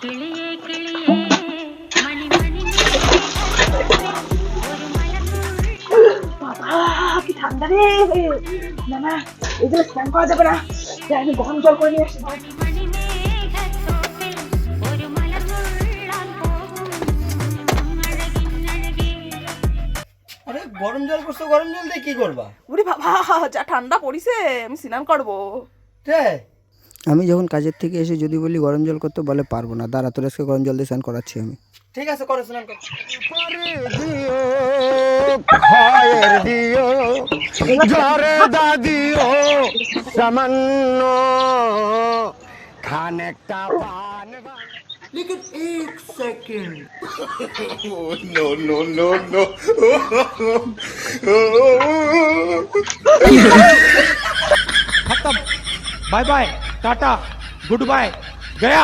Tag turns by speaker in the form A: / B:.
A: കിളിയേ കിളിയേ മണിമണി ഒരു മലർന്നുള്ളി
B: বাবা কি ঠান্ডা রে! না না, এগুলো স্নান করা যাবে না। যাই, আমি গরম জল করে নিয়ে আসি।
A: മണിമേഘത്തോപ്പിൽ ഒരു മലർന്നുള്ളാൻ പോകും അഴകിന്നഴകേ
C: আরে গরম জল করছো, গরম জল দিয়ে কি করবা?
B: ওরে বাবা, যা ঠান্ডা পড়িছে, আমি স্নান করবো।
C: তাই?
D: আমি যখন কাজের থেকে এসে যদি বলি গরম জল করতে, বলে পারবো না, দাঁড়া তোর আজকে গরম জল দিয়ে স্নান করাচ্ছি আমি।
C: ঠিক আছে, করো, স্নান করো।
E: জরে দাদিও সামান্য খানেকটা পান
C: लेकिन एक सेकंड
E: खत्म bye bye tata goodbye गया